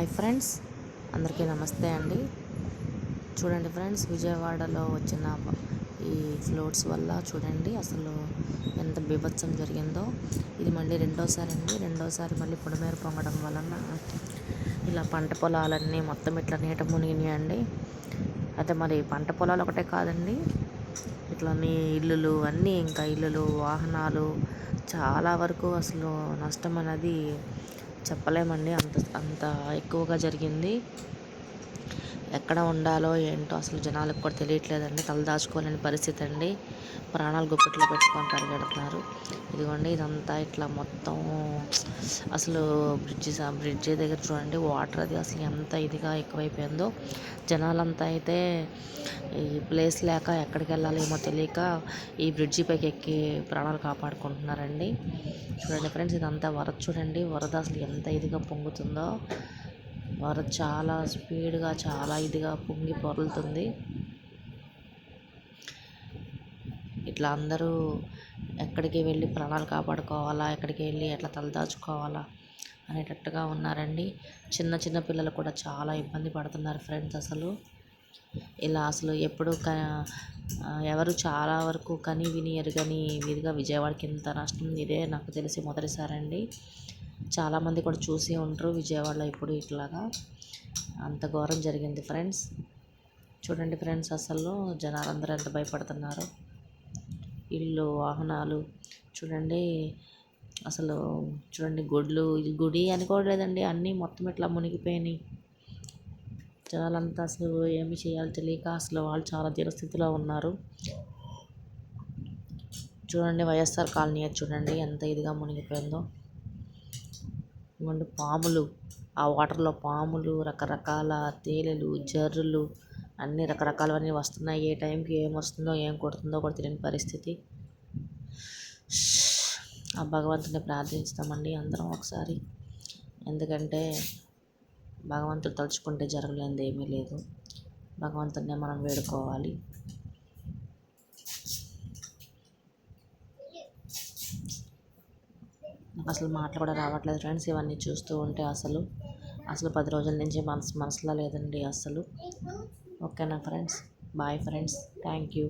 Hi friends, అందరికీ నమస్తే అండి. చూడండి ఫ్రెండ్స్, విజయవాడలో వచ్చిన ఈ ఫ్లోట్స్ వల్ల చూడండి అసలు ఎంత బీభత్సం జరిగిందో. ఇది మళ్ళీ రెండోసారి మళ్ళీ పొడిమేర పొంగడం వలన ఇలా పంట పొలాలన్నీ మొత్తం ఇట్లా నీట మునిగినాయండి. అయితే మరి పంట పొలాలు ఒకటే కాదండి, ఇట్లా ఇల్లులు అన్నీ, ఇంకా ఇల్లులు, వాహనాలు, చాలా వరకు అసలు నష్టం అనేది చెప్పలేమండి. అంత అంత ఎక్కువగా జరిగింది. ఎక్కడ ఉండాలో ఏంటో అసలు జనాలకు కూడా తెలియట్లేదండి. తలదాచుకోలేని పరిస్థితి అండి. ప్రాణాలు గుప్పెట్లో పెట్టుకొని పరిగెడుతున్నారు. ఇదిగోండి, ఇదంతా ఇట్లా మొత్తం అసలు బ్రిడ్జి దగ్గర చూడండి, వాటర్ అది అసలు ఎంత ఇదిగా ఎక్కువైపోయిందో. జనాలంతా అయితే ఈ ప్లేస్ లేక ఎక్కడికి వెళ్ళాలేమో తెలియక ఈ బ్రిడ్జి పైకి ఎక్కి ప్రాణాలు కాపాడుకుంటున్నారండి. చూడండి ఫ్రెండ్స్, ఇదంతా వరద. చూడండి వరద అసలు ఎంత ఇదిగా పొంగుతుందో. వరద చాలా స్పీడ్గా, చాలా ఇదిగా పొంగి పొరలుతుంది. ఇట్లా అందరూ ఎక్కడికి వెళ్ళి ప్రాణాలు కాపాడుకోవాలా, ఎక్కడికి వెళ్ళి ఎట్లా తలదాచుకోవాలా అనేటట్టుగా ఉన్నారండి. చిన్న చిన్న పిల్లలు కూడా చాలా ఇబ్బంది పడుతున్నారు ఫ్రెండ్స్. ఇలా అసలు ఎప్పుడు ఎవరు చాలా వరకు కని విని ఎరుగని విధిగా విజయవాడకి ఇంత నష్టం ఇదే నాకు తెలిసి మొదటిసారండి. చాలామంది కూడా చూసి ఉంటారు విజయవాడలో ఇప్పుడు ఇట్లాగా అంత ఘోరం జరిగింది ఫ్రెండ్స్. చూడండి ఫ్రెండ్స్, అసలు జనాలందరూ ఎంత భయపడుతున్నారు. ఇల్లు, వాహనాలు చూడండి. అసలు చూడండి, గుడి అనుకోవట్లేదండి, అన్నీ మొత్తం ఇట్లా మునిగిపోయినాయి. జనాలంతా అసలు ఏమి చేయాలో తెలియక అసలు వాళ్ళు చాలా దీనస్థితిలో ఉన్నారు. చూడండి, వైఎస్ఆర్ కాలనీ చూడండి ఎంత ఇదిగా మునిగిపోయిందో. ఇవ్వండి పాములు, ఆ వాటర్లో పాములు, రకరకాల తేలెలు, జర్రులు, అన్ని రకరకాలవన్నీ వస్తున్నాయి. ఏ టైంకి ఏం వస్తుందో ఏం కొడుతుందో కూడా తెలియని పరిస్థితి. ఆ భగవంతుని ప్రార్థిస్తామండి అందరం ఒకసారి. ఎందుకంటే భగవంతుడు తలుచుకుంటే జరగలేనిది ఏమీ లేదు. భగవంతుడినే మనం వేడుకోవాలి. నాకు అసలు మాటలు కూడా రావట్లేదు ఫ్రెండ్స్, ఇవన్నీ చూస్తూ ఉంటే. అసలు 10 రోజుల నుంచి మనసులో లేదండి అసలు. ఓకేనా friends, boy friends, thank you.